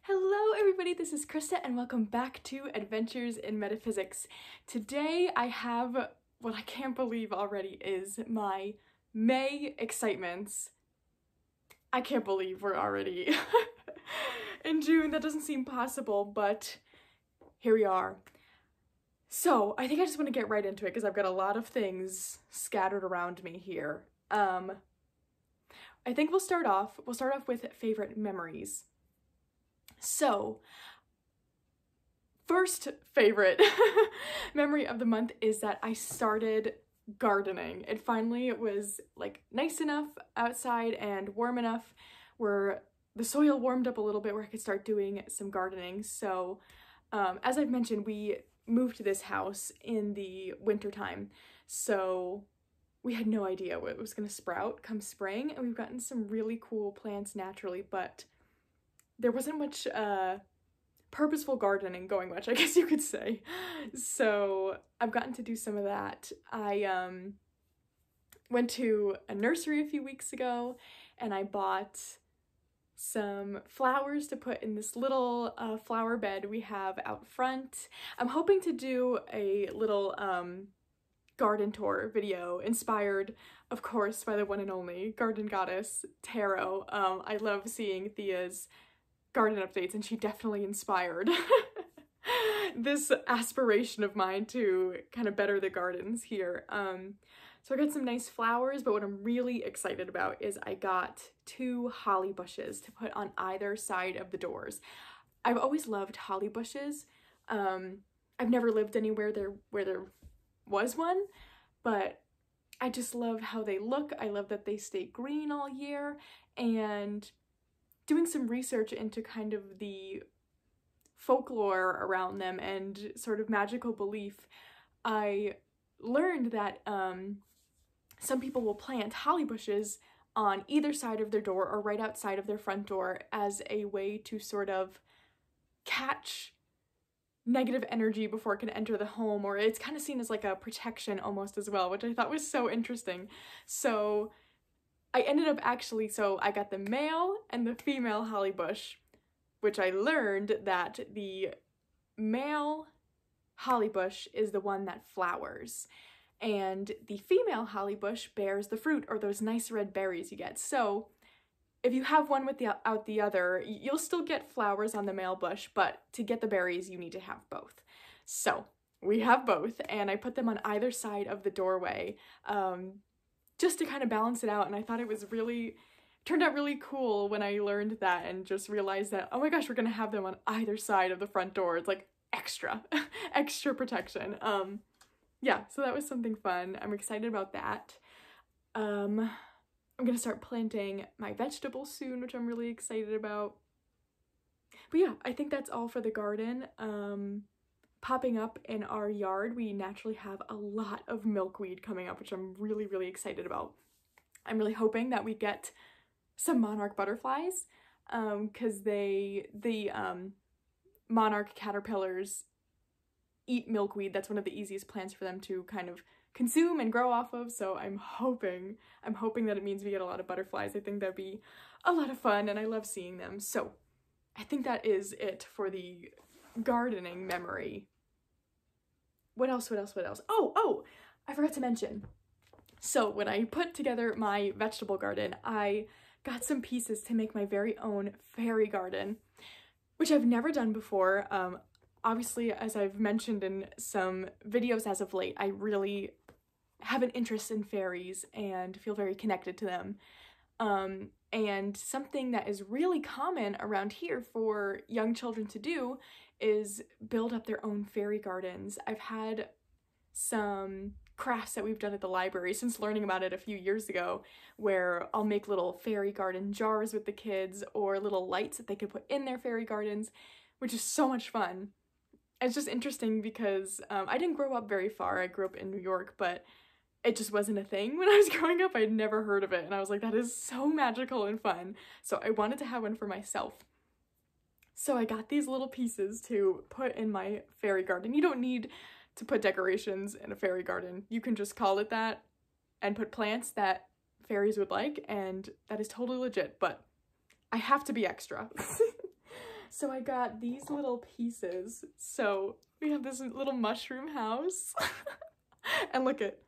Hello everybody, this is Krista and welcome back to Adventures in Metaphysics. Today I have what I can't believe already is my May excitements. I can't believe we're already in June. That doesn't seem possible, but here we are. So I think I just want to get right into it because I've got a lot of things scattered around me here. I think we'll start off with favorite memories. So, first favorite memory of the month is that I started gardening. It finally was like nice enough outside and warm enough where the soil warmed up a little bit where I could start doing some gardening. So, as I've mentioned, we moved to this house in the wintertime. So we had no idea what was going to sprout come spring, and we've gotten some really cool plants naturally, but there wasn't much purposeful gardening going much, I guess you could say. So I've gotten to do some of that. I went to a nursery a few weeks ago and I bought some flowers to put in this little flower bed we have out front. I'm hoping to do a little garden tour video inspired, of course, by the one and only garden goddess Tarot. I love seeing Thea's garden updates, and she definitely inspired this aspiration of mine to kind of better the gardens here. So I got some nice flowers, but what I'm really excited about is I got 2 holly bushes to put on either side of the doors. I've always loved holly bushes. I've never lived anywhere where there was one, but I just love how they look. I love that they stay green all year, and doing some research into kind of the folklore around them and sort of magical belief, I learned that some people will plant holly bushes on either side of their door or right outside of their front door as a way to sort of catch negative energy before it can enter the home, or it's kind of seen as like a protection almost as well, which I thought was so interesting. So I ended up so I got the male and the female holly bush, which I learned that the male holly bush is the one that flowers, and the female holly bush bears the fruit, or those nice red berries you get. So if you have one without the other, you'll still get flowers on the male bush, but to get the berries, you need to have both. So we have both, and I put them on either side of the doorway, just to kind of balance it out. And I thought it turned out really cool when I learned that and just realized that, oh my gosh, we're gonna have them on either side of the front door. It's like extra protection. Yeah, so that was something fun. I'm excited about that. I'm gonna start planting my vegetables soon, which I'm really excited about. But yeah, I think that's all for the garden. Popping up in our yard, we naturally have a lot of milkweed coming up, which I'm really, really excited about. I'm really hoping that we get some monarch butterflies, because the monarch caterpillars eat milkweed. That's one of the easiest plants for them to kind of consume and grow off of, so I'm hoping that it means we get a lot of butterflies. I think that'd be a lot of fun, and I love seeing them. So I think that is it for the gardening memory. What else? Oh, I forgot to mention. So when I put together my vegetable garden, I got some pieces to make my very own fairy garden, which I've never done before. Obviously, as I've mentioned in some videos as of late, I really have an interest in fairies and feel very connected to them. And something that is really common around here for young children to do is build up their own fairy gardens. I've had some crafts that we've done at the library since learning about it a few years ago, where I'll make little fairy garden jars with the kids, or little lights that they could put in their fairy gardens, which is so much fun. It's just interesting because I didn't grow up very far. I grew up in New York, but it just wasn't a thing when I was growing up. I'd never heard of it, and I was like, that is so magical and fun. So I wanted to have one for myself. So I got these little pieces to put in my fairy garden. You don't need to put decorations in a fairy garden. You can just call it that and put plants that fairies would like, and that is totally legit, but I have to be extra. So I got these little pieces. So we have this little mushroom house. And look at,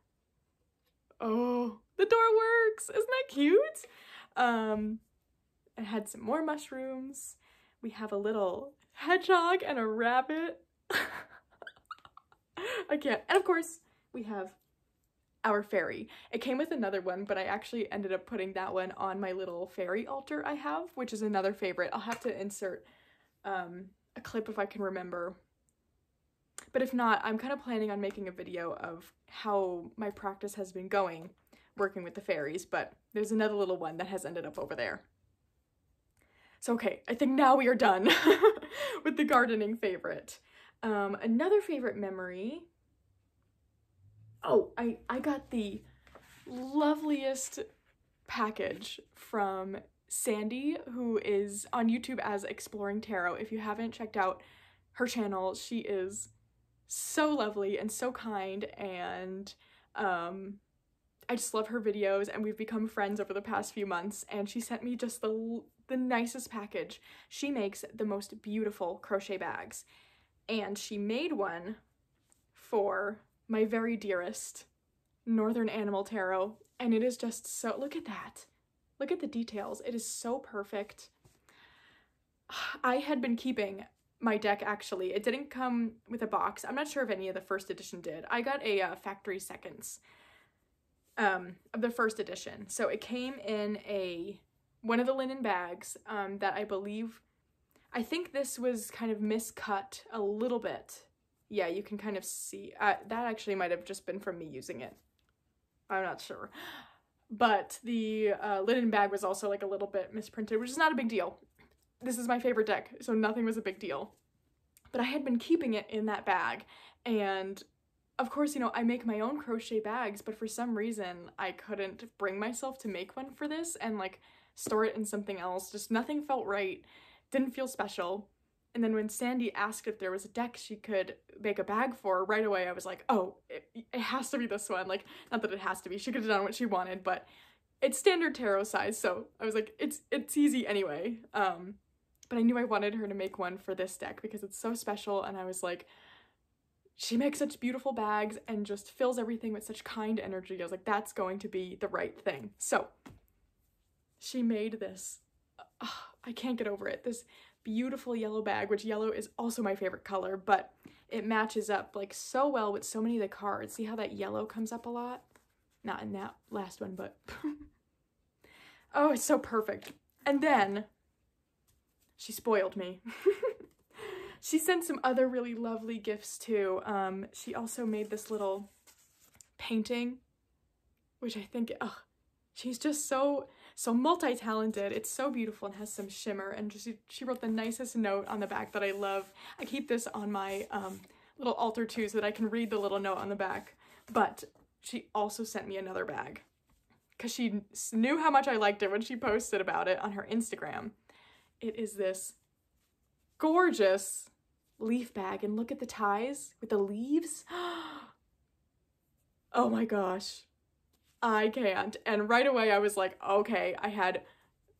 oh, the door works. Isn't that cute? It had some more mushrooms. We have a little hedgehog and a rabbit. I can't. And of course, we have our fairy. It came with another one, but I actually ended up putting that one on my little fairy altar I have, which is another favorite. I'll have to insert a clip if I can remember. But if not, I'm kind of planning on making a video of how my practice has been going working with the fairies, but there's another little one that has ended up over there. So okay, I think now we are done with the gardening favorite. Another favorite memory. Oh, I got the loveliest package from Sandy, who is on YouTube as Exploring Tarot. If you haven't checked out her channel, she is so lovely and so kind, and I just love her videos, and we've become friends over the past few months, and she sent me just the nicest package. She makes the most beautiful crochet bags, and she made one for my very dearest Northern Animal Tarot, and it is just so, look at that. Look at the details. It is so perfect. I had been keeping my deck, actually. It didn't come with a box. I'm not sure if any of the first edition did. I got a factory seconds of the first edition. So it came in one of the linen bags that I think this was kind of miscut a little bit. Yeah, you can kind of see, that actually might have just been from me using it. I'm not sure. But the linen bag was also like a little bit misprinted, which is not a big deal. This is my favorite deck, so nothing was a big deal. But I had been keeping it in that bag, and of course, you know, I make my own crochet bags, but for some reason I couldn't bring myself to make one for this and like store it in something else. Just nothing felt right, didn't feel special. And then when Sandy asked if there was a deck she could make a bag for, right away I was like, oh, it has to be this one. Like, not that it has to be, she could have done what she wanted, but it's standard tarot size, so I was like, it's easy anyway. But I knew I wanted her to make one for this deck because it's so special, and I was like, she makes such beautiful bags and just fills everything with such kind energy. I was like, that's going to be the right thing. So she made this, I can't get over it, this beautiful yellow bag, which yellow is also my favorite color, but it matches up like so well with so many of the cards. See how that yellow comes up a lot? Not in that last one, but oh, it's so perfect. And then she spoiled me. She sent some other really lovely gifts too. She also made this little painting, which I think, she's just so multi-talented. It's so beautiful and has some shimmer, and she wrote the nicest note on the back that I love. I keep this on my little altar too so that I can read the little note on the back. But she also sent me another bag because she knew how much I liked it when she posted about it on her Instagram. It is this gorgeous leaf bag, and look at the ties with the leaves. Oh my gosh, I can't. And right away I was like, okay, I had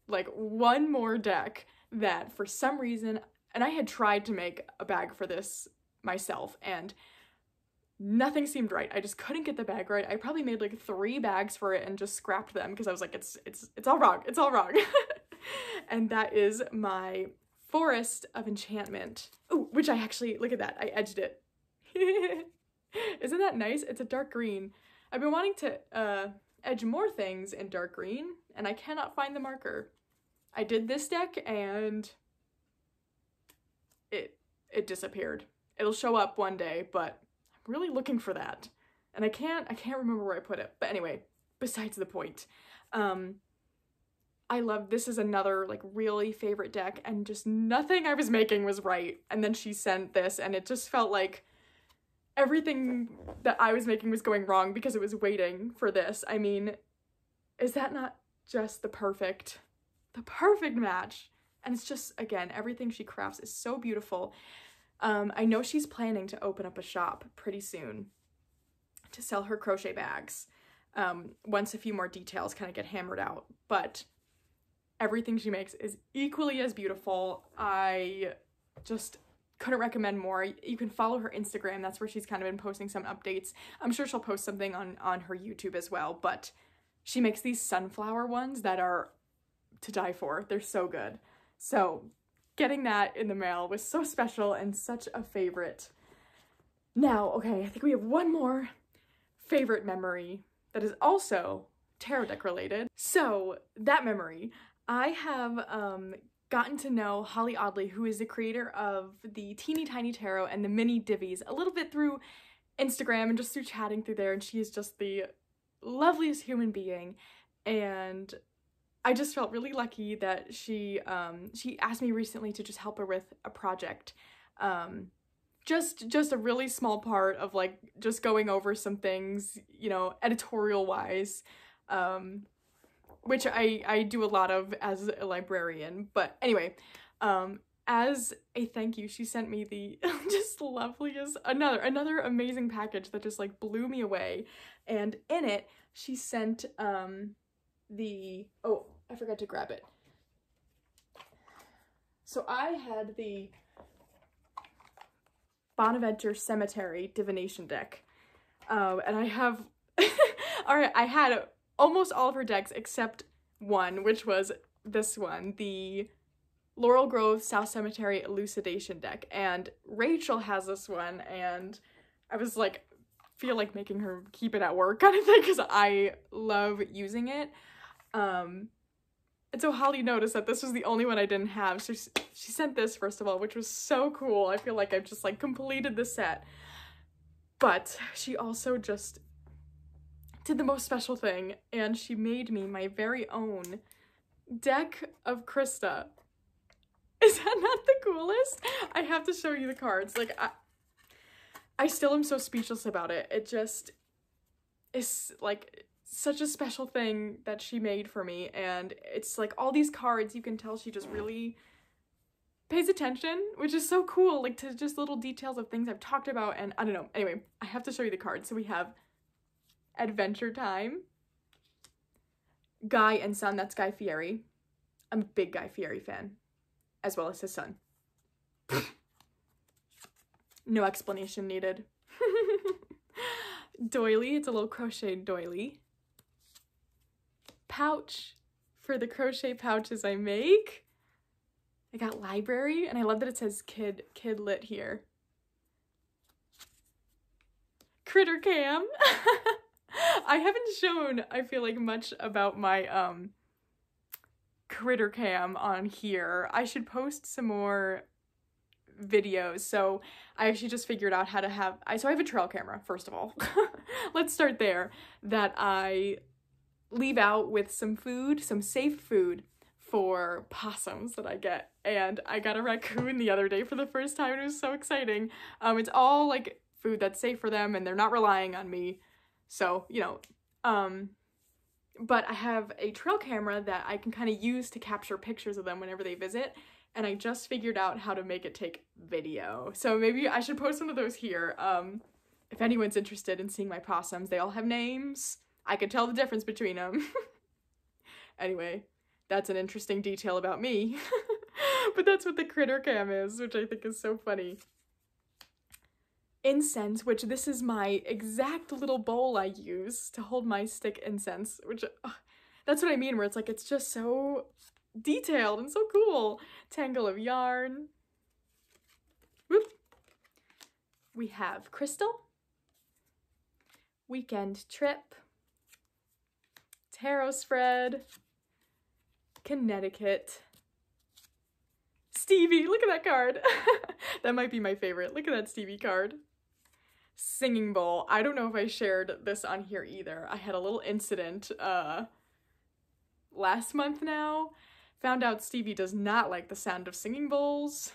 like one more deck that for some reason, and I had tried to make a bag for this myself and nothing seemed right. I just couldn't get the bag right. I probably made like 3 bags for it and just scrapped them because I was like, it's all wrong. It's all wrong. And that is my Forest of Enchantment. Ooh, which I actually, look at that, I edged it. Isn't that nice? It's a dark green. I've been wanting to edge more things in dark green, and I cannot find the marker. I did this deck, and it disappeared. It'll show up one day, but I'm really looking for that. And I can't remember where I put it. But anyway, besides the point. I love, this is another like really favorite deck, and just nothing I was making was right. And then she sent this, and it just felt like everything that I was making was going wrong because it was waiting for this. I mean, is that not just the perfect match? And it's just, again, everything she crafts is so beautiful. I know she's planning to open up a shop pretty soon to sell her crochet bags once a few more details kind of get hammered out. But everything she makes is equally as beautiful. I just couldn't recommend more. You can follow her Instagram. That's where she's kind of been posting some updates. I'm sure she'll post something on her YouTube as well, but she makes these sunflower ones that are to die for. They're so good. So getting that in the mail was so special and such a favorite. Now, okay, I think we have one more favorite memory that is also tarot deck related. So that memory, I have gotten to know Holly Audley, who is the creator of the Teeny Tiny Tarot and the Mini Divvies, a little bit through Instagram and just through chatting through there, and she is just the loveliest human being, and I just felt really lucky that she asked me recently to just help her with a project. Just a really small part of like just going over some things, you know, editorial wise, which I do a lot of as a librarian. But anyway, as a thank you, she sent me the just loveliest, another amazing package that just like blew me away. And in it, she sent oh, I forgot to grab it. So I had the Bonaventure Cemetery divination deck, and I have alright, I had almost all of her decks except one, which was this one, the Laurel Grove South Cemetery Elucidation deck, and Rachel has this one, and I was like, feel like making her keep it at work kind of thing, because I love using it. And so Holly noticed that this was the only one I didn't have, so she sent this first of all, which was so cool. I feel like I've just like completed the set. But she also just did the most special thing, and she made me my very own deck of Krista. Is that not the coolest? I have to show you the cards. Like, I still am so speechless about it. It just is like such a special thing that she made for me, and it's like all these cards, you can tell she just really pays attention, which is so cool, like to just little details of things I've talked about, and I don't know. Anyway, I have to show you the cards. So we have Adventure Time, Guy and Son, that's Guy Fieri. I'm a big Guy Fieri fan, as well as his son. No explanation needed. Doily, it's a little crocheted doily. Pouch, for the crochet pouches I make. I got library, and I love that it says kid lit here. Critter cam. I haven't shown, I feel like, much about my critter cam on here. I should post some more videos. So I actually just figured out how to have, so I have a trail camera, first of all. Let's start there, that I leave out with some food, some safe food for possums that I get. And I got a raccoon the other day for the first time, and it was so exciting. It's all like food that's safe for them, and they're not relying on me. So, you know, but I have a trail camera that I can kind of use to capture pictures of them whenever they visit, and I just figured out how to make it take video. So maybe I should post one of those here. If anyone's interested in seeing my possums, they all have names. I can tell the difference between them. Anyway, that's an interesting detail about me. But that's what the critter cam is, which I think is so funny. Incense, which this is my exact little bowl I use to hold my stick incense, which that's what I mean, where it's like, it's just so detailed and so cool. Tangle of yarn. Whoop. We have crystal, weekend trip, tarot spread, Connecticut, Stevie, look at that card. That might be my favorite. Look at that Stevie card. Singing bowl. I don't know if I shared this on here either. I had a little incident last month now. Found out Stevie does not like the sound of singing bowls.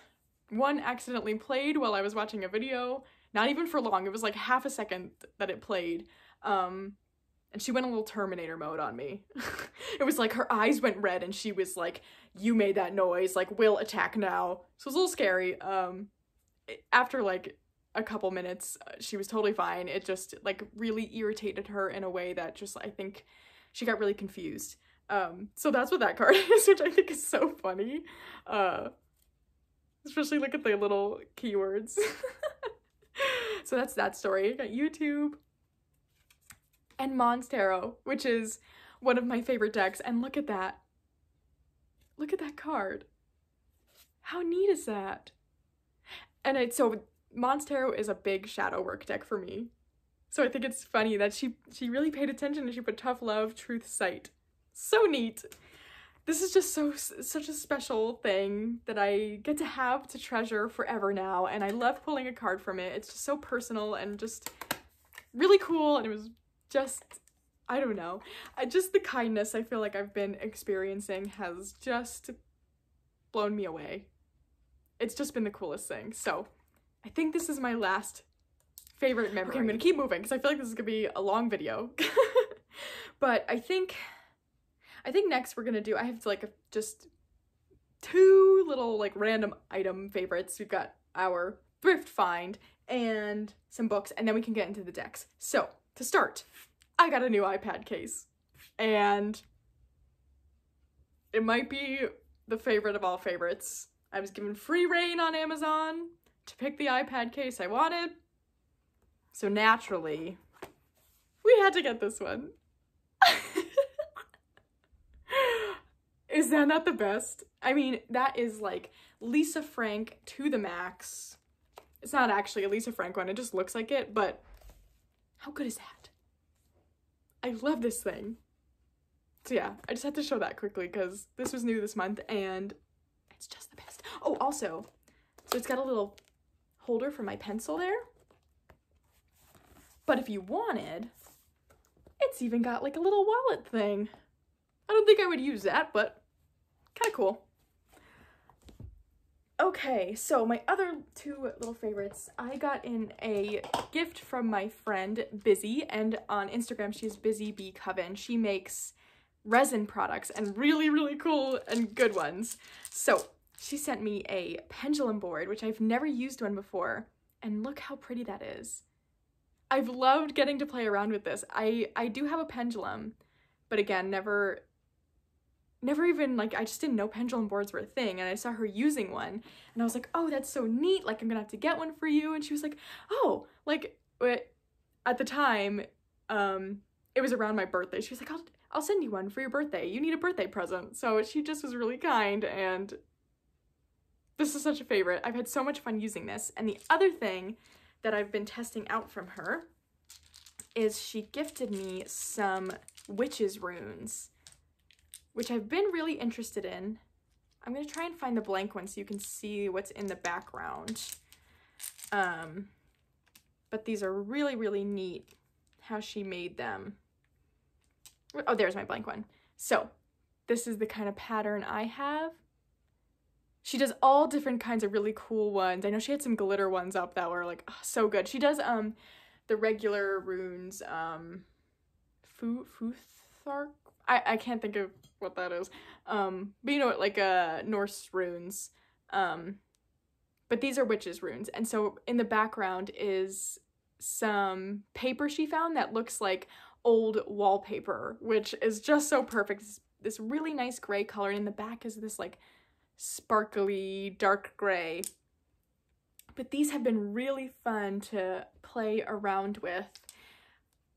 One accidentally played while I was watching a video. Not even for long. It was like half a second that it played. And she went a little Terminator mode on me. It was like her eyes went red and she was like, you made that noise, like, we'll attack now. So it was a little scary. After like a couple minutes, she was totally fine. It just like really irritated her in a way that just, I think she got really confused. So that's what that card is, which I think is so funny. Especially look at the little keywords. So that's that story. I got YouTube and Monstero, which is one of my favorite decks. And look at that. Look at that card. How neat is that? And so Monstero is a big shadow work deck for me. So I think it's funny that she really paid attention and she put Tough Love, Truth, Sight. So neat. This is just such a special thing that I get to have to treasure forever now, and I love pulling a card from it. It's just so personal and just really cool, and it was just, I don't know. Just the kindness I feel like I've been experiencing has just blown me away. It's just been the coolest thing. So I think this is my last favorite memory. Okay, I'm gonna keep moving because I feel like this is gonna be a long video. But I think next we're gonna do, I have like just 2 little like random item favorites. We've got our thrift find and some books, and then we can get into the decks. So to start, I got a new iPad case, and it might be the favorite of all favorites. I was given free reign on Amazon to pick the iPad case I wanted, so naturally we had to get this one. Is that not the best? I mean, that is like Lisa Frank to the max. It's not actually a Lisa Frank one, it just looks like it, but how good is that? I love this thing. So yeah, I just had to show that quickly because this was new this month and it's just the best. Oh, also, so it's got a little holder for my pencil there. But if you wanted, it's even got like a little wallet thing. I don't think I would use that, but kind of cool. Okay, so my other 2 little favorites, I got in a gift from my friend Busy, and on Instagram she's Busy Bee Coven. She makes resin products and really, really cool and good ones. So she sent me a pendulum board, which I've never used one before, and look how pretty that is. I've loved getting to play around with this. I do have a pendulum, but again, never even, like, I just didn't know pendulum boards were a thing, and I saw her using one, and I was like, oh, that's so neat, like, I'm gonna have to get one for you, and she was like, oh, like, at the time, it was around my birthday, she was like, I'll send you one for your birthday, you need a birthday present, so she just was really kind, and this is such a favorite. I've had so much fun using this. And the other thing that I've been testing out from her is she gifted me some witches runes, which I've been really interested in. I'm gonna try and find the blank one so you can see what's in the background. But these are really, really neat how she made them. Oh, there's my blank one. So this is the kind of pattern I have. She does all different kinds of really cool ones. I know she had some glitter ones up that were like, oh, so good. She does the regular runes, Futhark? I can't think of what that is. But you know, like Norse runes. But these are witches runes. And so in the background is some paper she found that looks like old wallpaper, which is just so perfect. It's this really nice gray color, and in the back is this like sparkly dark gray. But these have been really fun to play around with.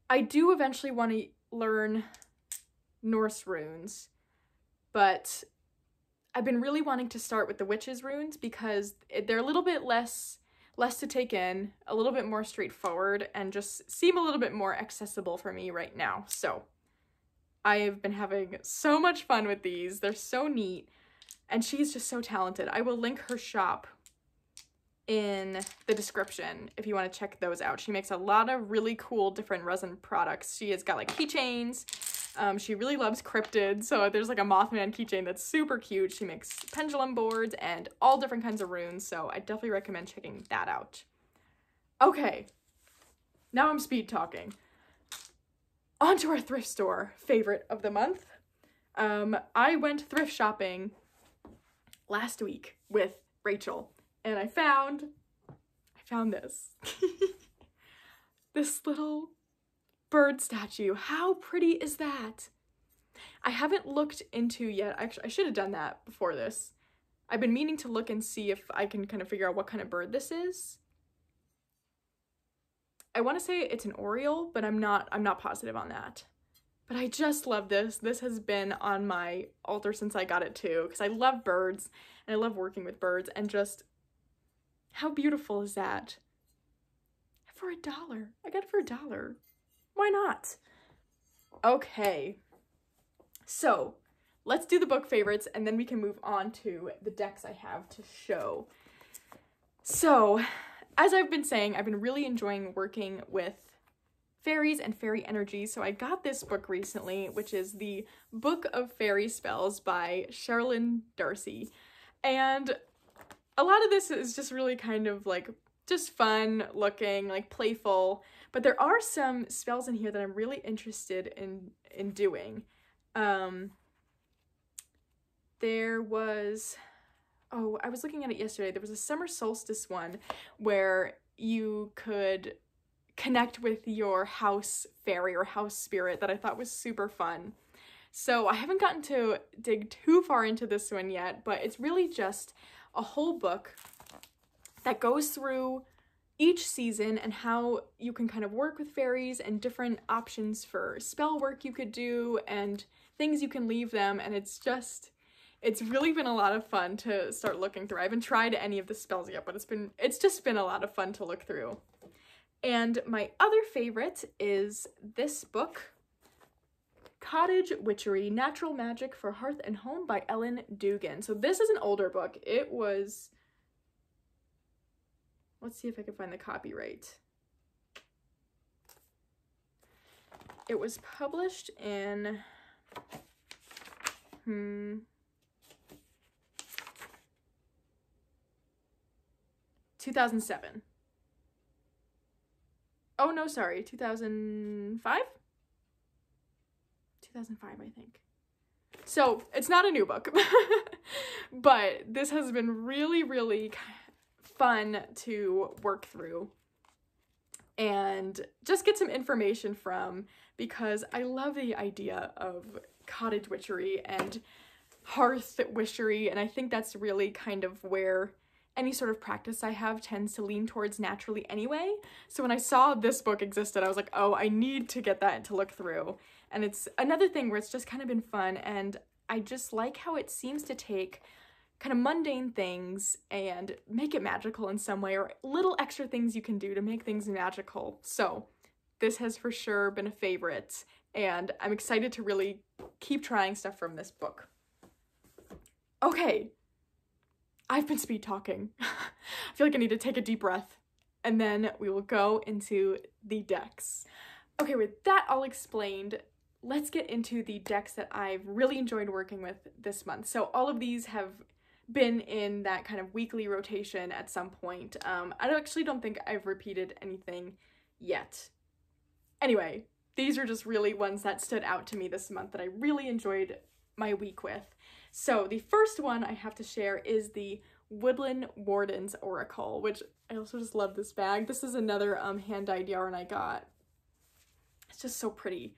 I do eventually want to learn Norse runes, but I've been really wanting to start with the witches runes because they're a little bit less to take in, a little bit more straightforward, and just seem a little bit more accessible for me right now. So I have been having so much fun with these. They're so neat, and she's just so talented. I will link her shop in the description if you want to check those out. She makes a lot of really cool different resin products. She has got like keychains. She really loves cryptids, so there's like a Mothman keychain that's super cute. She makes pendulum boards and all different kinds of runes, so I definitely recommend checking that out. Okay, now I'm speed talking. On to our thrift store favorite of the month. I went thrift shopping last week with Rachel, and I found this. This little bird statue. How pretty is that? I haven't looked into yet. Actually, I should have done that before this. I've been meaning to look and see if I can kind of figure out what kind of bird this is. I want to say it's an oriole, but I'm not positive on that. But I just love this. This has been on my altar since I got it too, because I love birds and I love working with birds, and just how beautiful is that? For $1. I got it for $1. Why not? Okay. So let's do the book favorites and then we can move on to the decks I have to show. So, as I've been saying, I've been really enjoying working with fairies and fairy energy, so I got this book recently, which is the Book of Fairy Spells by Sherilyn Darcy. And a lot of this is just really kind of like just fun looking, like playful, but there are some spells in here that I'm really interested in doing. There was, oh, I was looking at it yesterday. There was a summer solstice one where you could connect with your house fairy or house spirit that I thought was super fun. So I haven't gotten to dig too far into this one yet, but it's really just a whole book that goes through each season and how you can kind of work with fairies and different options for spell work you could do and things you can leave them, and it's really been a lot of fun to start looking through. I haven't tried any of the spells yet, but it's just been a lot of fun to look through. And my other favorite is this book, Cottage, Witchery, Natural Magic for Hearth and Home by Ellen Dugan. So this is an older book. It was, let's see if I can find the copyright. It was published in, 2007. Oh no, sorry, 2005? 2005, I think. So it's not a new book, but this has been really, really fun to work through and just get some information from, because I love the idea of cottage witchery and hearth witchery, and I think that's really kind of where any sort of practice I have tends to lean towards naturally anyway. So when I saw this book existed, I was like, oh, I need to get that to look through. And it's another thing where it's just kind of been fun, and I just like how it seems to take kind of mundane things and make it magical in some way, or little extra things you can do to make things magical. So this has for sure been a favorite, and I'm excited to really keep trying stuff from this book. Okay. I've been speed talking. I feel like I need to take a deep breath, and then we will go into the decks. Okay, with that all explained, let's get into the decks that I've really enjoyed working with this month. So all of these have been in that kind of weekly rotation at some point. I actually don't think I've repeated anything yet. Anyway, these are just really ones that stood out to me this month that I really enjoyed my week with. So the first one I have to share is the Woodland Wardens Oracle, which I also just love this bag. This is another hand-dyed yarn I got. It's just so pretty.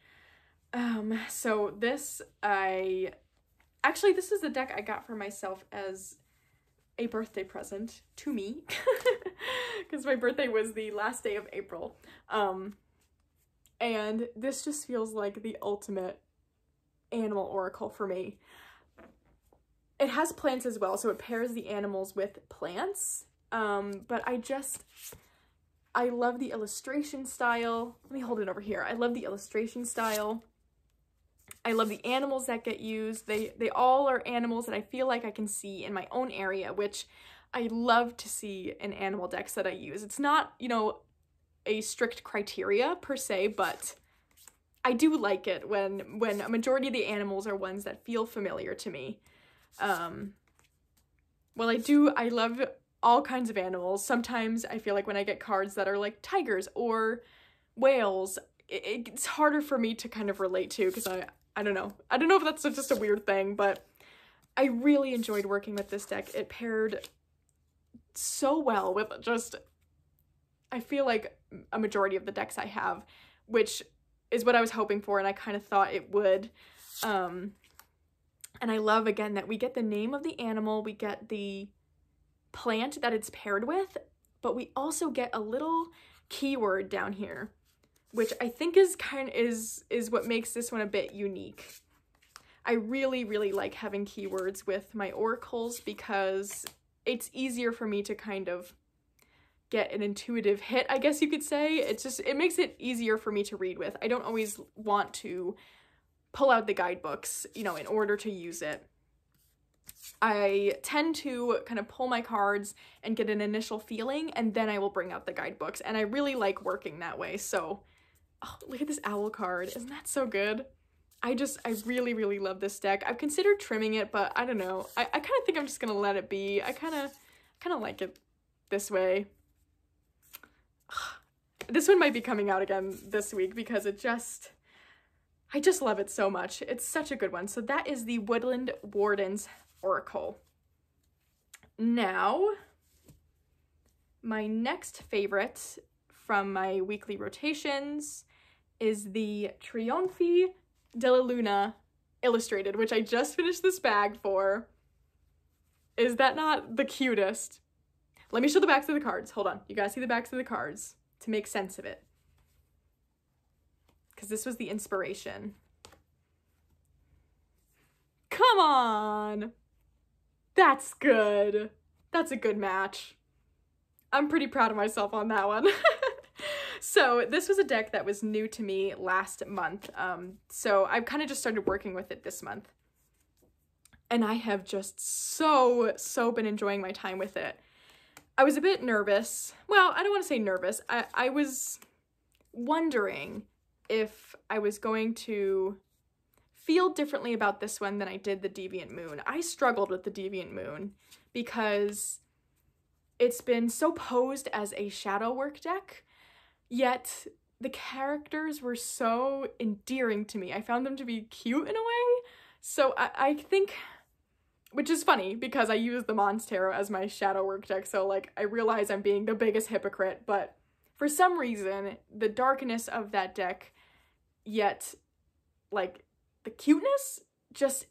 So this this is the deck I got for myself as a birthday present to me, because my birthday was the last day of April. And this just feels like the ultimate animal oracle for me. It has plants as well, so it pairs the animals with plants, but I love the illustration style. Let me hold it over here. I love the illustration style. I love the animals that get used. They all are animals that I feel like I can see in my own area, which I love to see in animal decks that I use. It's not, you know, a strict criteria per se, but I do like it when a majority of the animals are ones that feel familiar to me. Well, I love all kinds of animals. Sometimes I feel like when I get cards that are like tigers or whales, it's harder for me to kind of relate to, because I don't know. I don't know if that's just a weird thing, but I really enjoyed working with this deck. It paired so well with just, I feel like a majority of the decks I have, which is what I was hoping for, and I kind of thought it would. And I love, again, that we get the name of the animal, we get the plant that it's paired with, but we also get a little keyword down here, which I think is what makes this one a bit unique. I really, really like having keywords with my oracles because it's easier for me to kind of get an intuitive hit, I guess you could say. It makes it easier for me to read with. I don't always want to pull out the guidebooks, you know, in order to use it. I tend to kind of pull my cards and get an initial feeling, and then I will bring out the guidebooks, and I really like working that way. So, oh, look at this owl card. Isn't that so good? I really, really love this deck. I've considered trimming it, but I don't know. I kind of think I'm just gonna let it be. I kind of like it this way. This one might be coming out again this week because I just love it so much. It's such a good one. So that is the Woodland Wardens Oracle. Now, my next favorite from my weekly rotations is the Trionfi della Luna Illustrated, which I just finished this bag for. Is that not the cutest? Let me show the backs of the cards. Hold on. You gotta see the backs of the cards to make sense of it, because this was the inspiration. Come on! That's good. That's a good match. I'm pretty proud of myself on that one. So this was a deck that was new to me last month. So I've kind of just started working with it this month. And I have just so been enjoying my time with it. I was a bit nervous. Well, I don't want to say nervous. I was wondering if I was going to feel differently about this one than I did the Deviant Moon. I struggled with the Deviant Moon because it's been so posed as a shadow work deck, yet the characters were so endearing to me. I found them to be cute in a way. So I think, which is funny because I use the Mons Tarot as my shadow work deck, so like I realize I'm being the biggest hypocrite, but for some reason, the darkness of that deck, yet like the cuteness,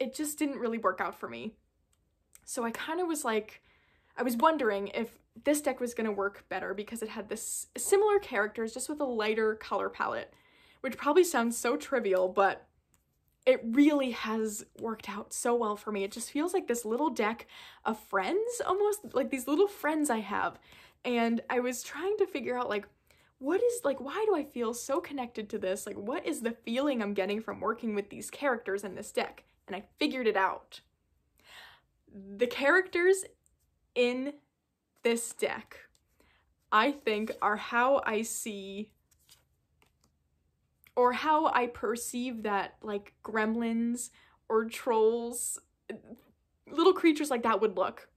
it just didn't really work out for me. So I kind of was like, I was wondering if this deck was going to work better because it had this similar characters just with a lighter color palette, which probably sounds so trivial, but it really has worked out so well for me. It just feels like this little deck of friends, almost like these little friends I have. And I was trying to figure out like, why do I feel so connected to this? Like, what is the feeling I'm getting from working with these characters in this deck? And I figured it out. The characters in this deck, I think, are how I see or how I perceive that like gremlins or trolls, little creatures like that would look.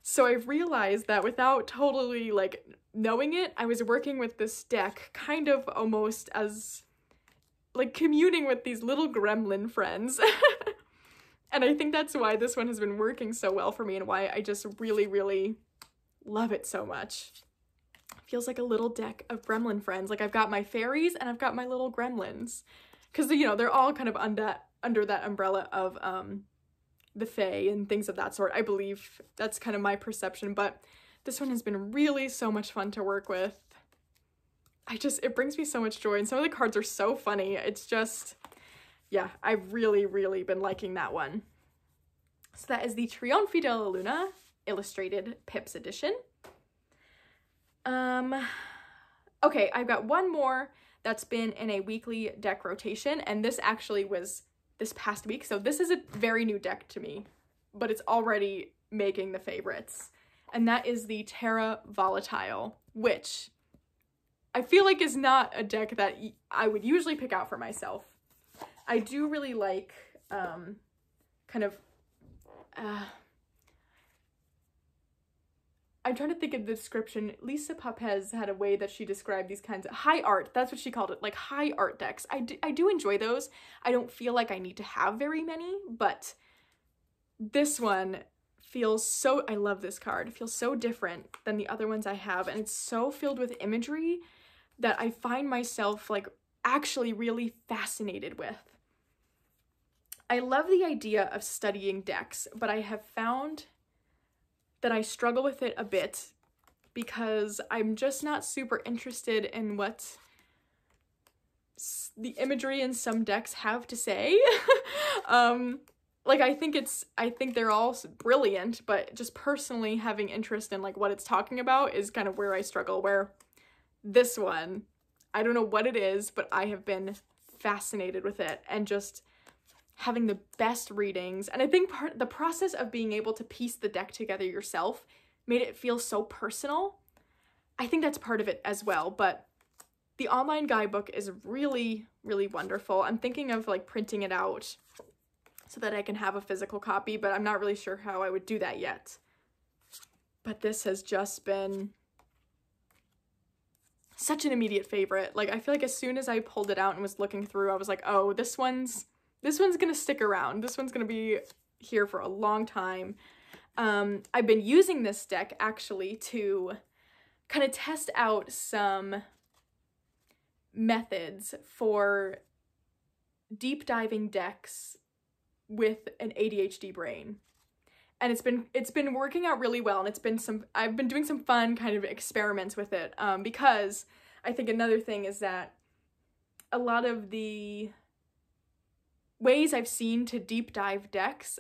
So I've realized that without totally like knowing it, I was working with this deck kind of almost as like communing with these little gremlin friends. And I think that's why this one has been working so well for me and why I just really, really love it so much. It feels like a little deck of gremlin friends. Like I've got my fairies and I've got my little gremlins. Because, you know, they're all kind of under that umbrella of the fae and things of that sort. I believe that's kind of my perception, but this one has been really so much fun to work with. It brings me so much joy, and some of the cards are so funny. It's just, yeah, I've really, really been liking that one. So that is the Trionfi della Luna Illustrated Pips edition. Okay, I've got one more that's been in a weekly deck rotation, and this actually was this past week, so this is a very new deck to me, but it's already making the favorites. And that is the Terra Volatile, which I feel like is not a deck that I would usually pick out for myself. I do really like kind of I'm trying to think of the description. Lisa Papez had a way that she described these kinds of high art, that's what she called it, like high art decks. I do enjoy those. I don't feel like I need to have very many, but this one feels so, I love this card. It feels so different than the other ones I have, and it's so filled with imagery that I find myself like actually really fascinated with. I love the idea of studying decks, but I have found that I struggle with it a bit because I'm just not super interested in what the imagery in some decks have to say. Like, I think they're all brilliant, but just personally having interest in like what it's talking about is kind of where I struggle, where this one, I don't know what it is, but I have been fascinated with it and just having the best readings. And I think the process of being able to piece the deck together yourself made it feel so personal. I think that's part of it as well, but the online guidebook is really, really wonderful. I'm thinking of like printing it out so that I can have a physical copy, but I'm not really sure how I would do that yet. But this has just been such an immediate favorite. Like, I feel like as soon as I pulled it out and was looking through, I was like, oh, this one's gonna stick around. This one's gonna be here for a long time. I've been using this deck actually to kind of test out some methods for deep diving decks with an ADHD brain. And it's been working out really well, and I've been doing some fun kind of experiments with it, because I think another thing is that a lot of the ways I've seen to deep dive decks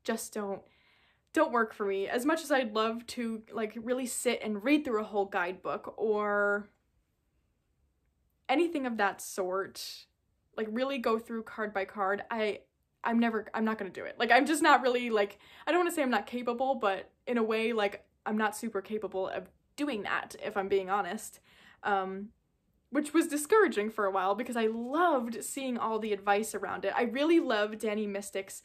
just don't work for me. As much as I'd love to like really sit and read through a whole guidebook or anything of that sort, like really go through card by card, I'm not gonna do it. Like, I'm just not really, like, I don't want to say I'm not capable, but in a way, like, I'm not super capable of doing that, if I'm being honest. Which was discouraging for a while because I loved seeing all the advice around it. I really love Danny Mystic's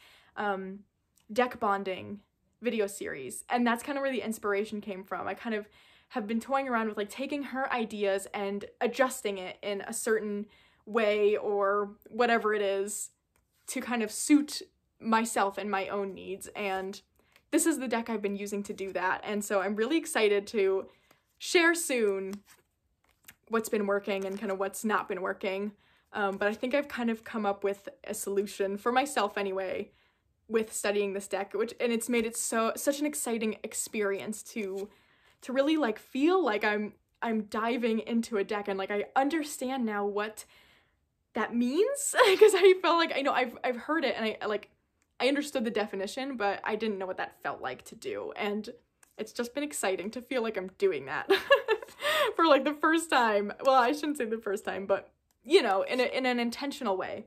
deck bonding video series, and that's kind of where the inspiration came from. I kind of have been toying around with like taking her ideas and adjusting it in a certain way or whatever it is to kind of suit myself and my own needs, and this is the deck I've been using to do that. And so I'm really excited to share soon what's been working and kind of what's not been working, but I think I've kind of come up with a solution for myself anyway with studying this deck, and it's made it such an exciting experience to really like feel like I'm diving into a deck, and like I understand now what that means, because I felt like I know I've heard it and I understood the definition, but I didn't know what that felt like to do, and it's just been exciting to feel like I'm doing that for like the first time. Well, I shouldn't say the first time, but you know, in an intentional way.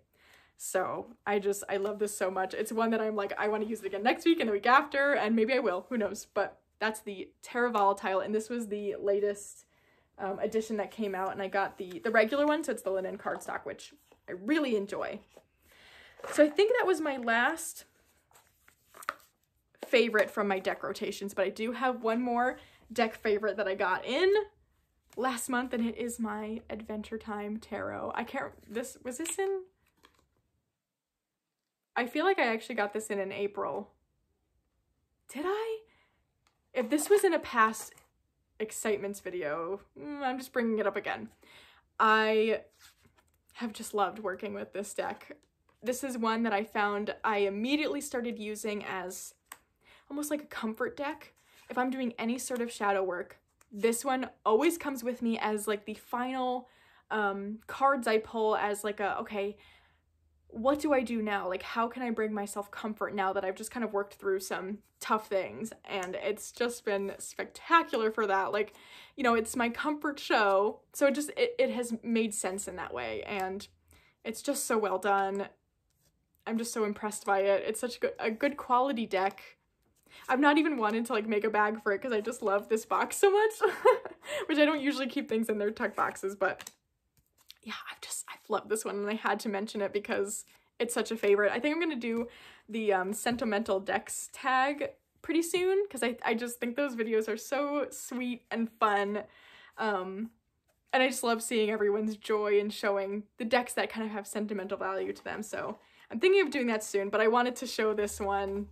So I love this so much. It's one that I'm like, I want to use it again next week and the week after, and maybe I will, who knows. But that's the Terra Volatile, and this was the latest edition that came out, and I got the regular one, so it's the linen cardstock, which I really enjoy. So I think that was my last favorite from my deck rotations, but I do have one more deck favorite that I got in last month, and it is my Adventure Time Tarot. Was this in? I feel like I actually got this in April. Did I? If this was in a past excitements video, I'm just bringing it up again. I have just loved working with this deck. This is one that I found I immediately started using as almost like a comfort deck. If I'm doing any sort of shadow work, this one always comes with me as like the final cards I pull, as like okay, what do I do now? Like, how can I bring myself comfort now that I've just kind of worked through some tough things? And it's just been spectacular for that. Like, you know, it's my comfort show, so it has made sense in that way, and it's just so well done. I'm just so impressed by it. It's such a good quality deck. I've not even wanted to like make a bag for it because I just love this box so much, which I don't usually keep things in their tuck boxes, but yeah, I've loved this one, and I had to mention it because it's such a favorite. I think I'm gonna do the sentimental decks tag pretty soon, because I just think those videos are so sweet and fun, and I just love seeing everyone's joy in showing the decks that kind of have sentimental value to them. So I'm thinking of doing that soon, but I wanted to show this one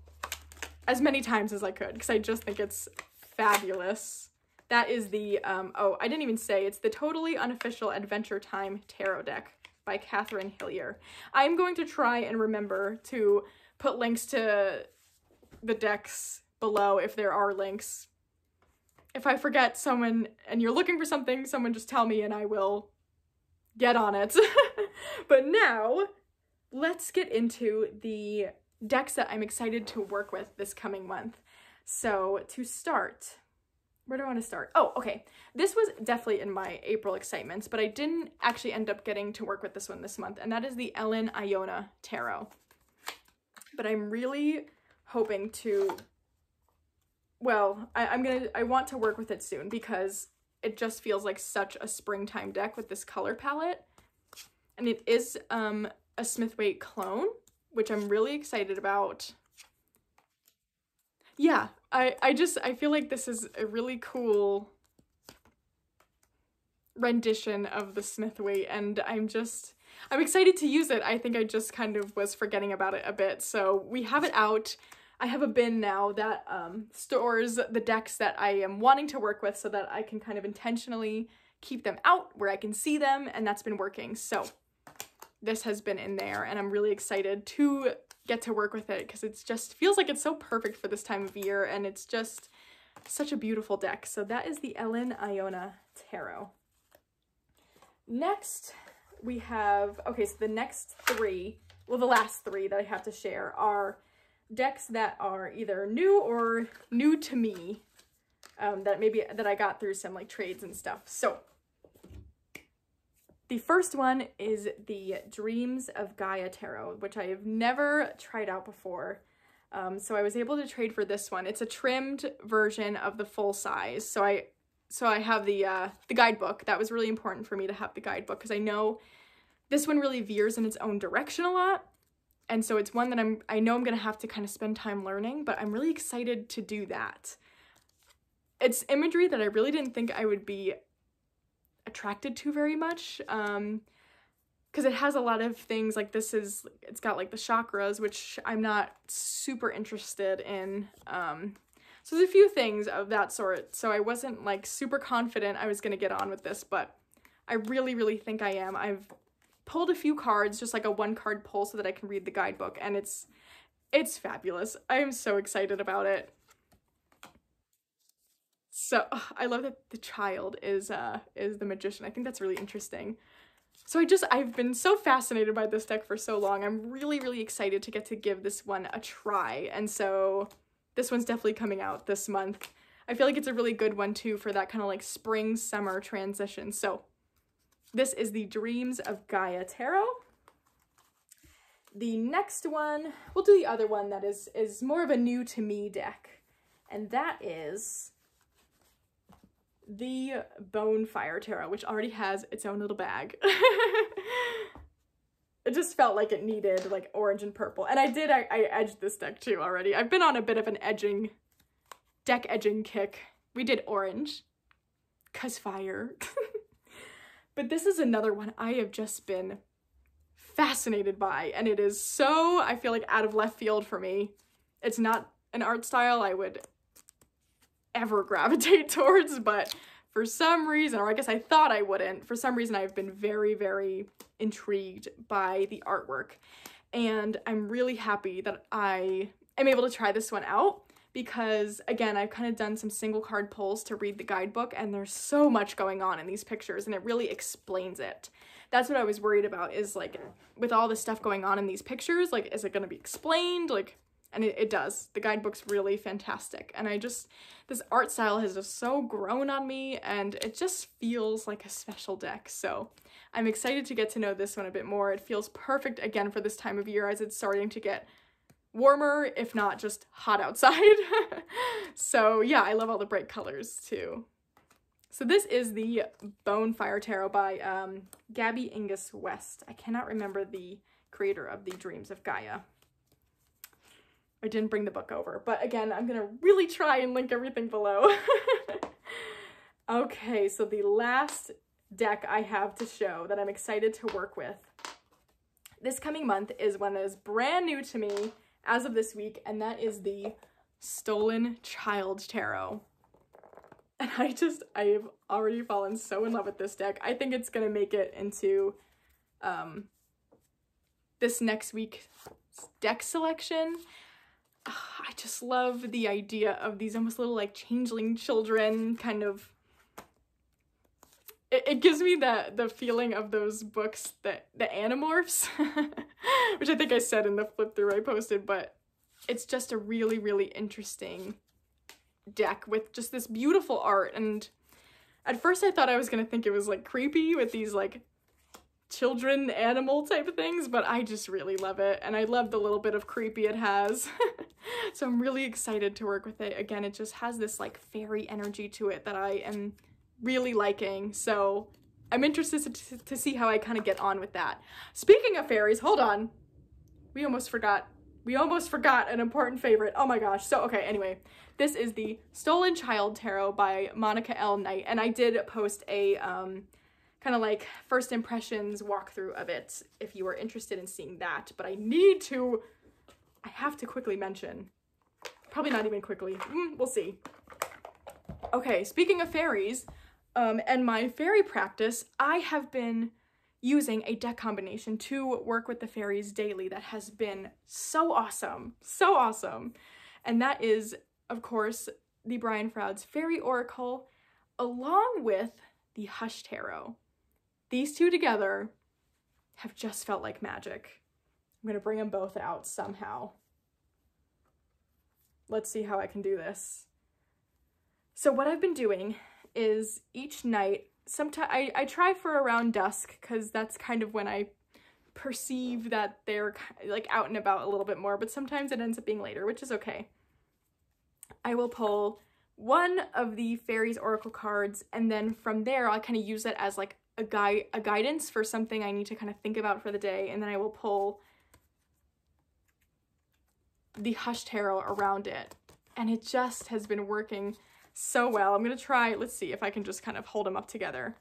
as many times as I could because I just think it's fabulous. That is the, oh, I didn't even say, it's the Totally Unofficial Adventure Time Tarot deck. by Katherine Hillier. I'm going to try and remember to put links to the decks below if there are links. If I forget someone and you're looking for something, someone just tell me and I will get on it. But now, let's get into the decks that I'm excited to work with this coming month. So to start, where do I want to start? Oh, okay. This was definitely in my April excitements, but I didn't actually end up getting to work with this one this month, and that is the Iona Tarot. But I'm really hoping to, well, I want to work with it soon because it just feels like such a springtime deck with this color palette. And it is a Smith-Waite clone, which I'm really excited about. Yeah, I feel like this is a really cool rendition of the Smith-Waite, and I'm excited to use it. I think I just kind of was forgetting about it a bit, so we have it out. I have a bin now that stores the decks that I am wanting to work with so that I can kind of intentionally keep them out where I can see them, and that's been working. So this has been in there, and I'm really excited to get to work with it because it just feels like it's so perfect for this time of year, and it's just such a beautiful deck. So that is the Iona Tarot. Next, we have, okay, so the next three, well, the last three that I have to share are decks that are either new or new to me, that I got through some like trades and stuff. So the first one is the Dreams of Gaia Tarot, which I have never tried out before. So I was able to trade for this one. It's a trimmed version of the full size. So I have the guidebook. That was really important for me to have the guidebook because I know this one really veers in its own direction a lot. And so it's one that I know I'm going to have to kind of spend time learning, but I'm really excited to do that. It's imagery that I really didn't think I would be attracted to very much, because it has a lot of things like it's got like the chakras, which I'm not super interested in. So there's a few things of that sort. So I wasn't like super confident I was going to get on with this, but I really, really think I am. I've pulled a few cards, just like a 1-card pull so that I can read the guidebook, and it's fabulous. I am so excited about it. So I love that the child is the magician. I think that's really interesting. So I've been so fascinated by this deck for so long. I'm really, really excited to get to give this one a try. And so this one's definitely coming out this month. I feel like it's a really good one too for that kind of like spring summer transition. So this is the Dreams of Gaia Tarot. The next one, we'll do the other one that is more of a new to me deck. And that is the Bonefire Tarot, which already has its own little bag. It just felt like it needed like orange and purple. And I edged this deck too already. I've been on a bit of an deck edging kick. We did orange, 'cause fire. But this is another one I have just been fascinated by, and it is so, I feel like, out of left field for me. It's not an art style I would ever gravitate towards, but for some reason, or I guess I thought I wouldn't, for some reason I've been very, very intrigued by the artwork. And I'm really happy that I am able to try this one out because, again, I've kind of done some single card pulls to read the guidebook, and there's so much going on in these pictures, and it really explains it. That's what I was worried about, is like, with all the stuff going on in these pictures, like, is it going to be explained? Like, and it does. The guidebook's really fantastic, and this art style has just so grown on me, and it just feels like a special deck, so I'm excited to get to know this one a bit more. It feels perfect, again, for this time of year, as it's starting to get warmer, if not just hot outside. So yeah, I love all the bright colors too. So this is the Bonefire Tarot by Gabby Ingus West. I cannot remember the creator of the Dreams of Gaia. I didn't bring the book over, but again, I'm gonna really try and link everything below. Okay, so the last deck I have to show that I'm excited to work with this coming month is one that is brand new to me as of this week, and that is the Stolen Child Tarot. And I've already fallen so in love with this deck. I think it's gonna make it into this next week's deck selection. I just love the idea of these almost little like changeling children kind of. It gives me the feeling of those books, the Animorphs, which I think I said in the flip through I posted, but it's just a really, really interesting deck with just this beautiful art. And at first I thought I was gonna think it was like creepy with these like children animal type of things, but I just really love it, and I love the little bit of creepy it has. So I'm really excited to work with it. Again, it just has this like fairy energy to it that I am really liking, so I'm interested to see how I kind of get on with that. Speaking of fairies, hold on, we almost forgot an important favorite. Oh my gosh. So okay, anyway, this is the Stolen Child Tarot by Monica L. Knight, and I did post a kind of like first impressions walkthrough of it if you were interested in seeing that, but I have to quickly mention, probably not even quickly, we'll see. Okay, speaking of fairies, and my fairy practice, I have been using a deck combination to work with the fairies daily that has been so awesome, so awesome. And that is, of course, the Brian Froud's Fairy Oracle, along with the Hush Tarot. These two together have just felt like magic. I'm gonna bring them both out somehow. Let's see how I can do this. So what I've been doing is each night, sometimes I try for around dusk because that's kind of when I perceive that they're like out and about a little bit more, but sometimes it ends up being later, which is okay. I will pull one of the Fairies Oracle cards, and then from there I'll kind of use it as like a guidance for something I need to kind of think about for the day, and then I will pull the Hush Tarot around it, and it just has been working so well. I'm gonna try, let's see if I can just kind of hold them up together.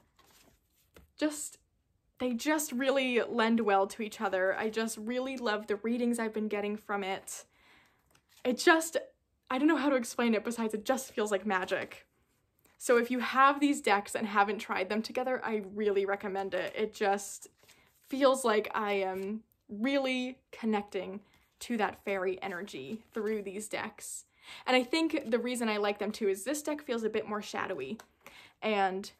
They just really lend well to each other. I just really love the readings I've been getting from it. I don't know how to explain it besides it just feels like magic. So if you have these decks and haven't tried them together, I really recommend it. It just feels like I am really connecting to that fairy energy through these decks. And I think the reason I like them too is this deck feels a bit more shadowy, and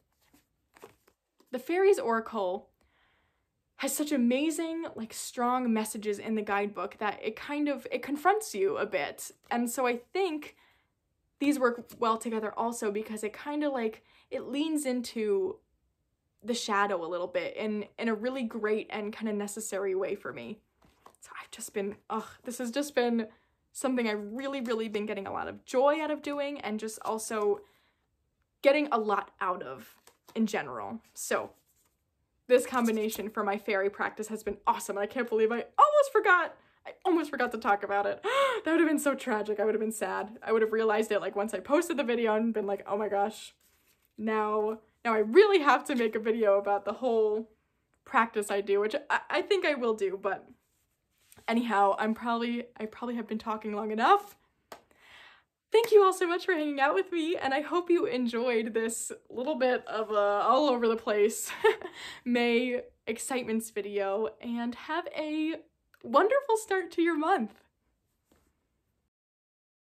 the Fairies Oracle has such amazing, like, strong messages in the guidebook that it confronts you a bit. And so I think these work well together also because it kind of like, it leans into the shadow a little bit in a really great and kind of necessary way for me. So I've just been, this has just been something I've really, really been getting a lot of joy out of doing, and just also getting a lot out of in general. So this combination for my fairy practice has been awesome, and I can't believe I almost forgot to talk about it. That would have been so tragic. I would have been sad. I would have realized it like once I posted the video and been like, oh my gosh, now I really have to make a video about the whole practice I do, which I think I will do, but anyhow, I probably have been talking long enough. Thank you all so much for hanging out with me, and I hope you enjoyed this little bit of all over the place May excitements video, and have a wonderful start to your month.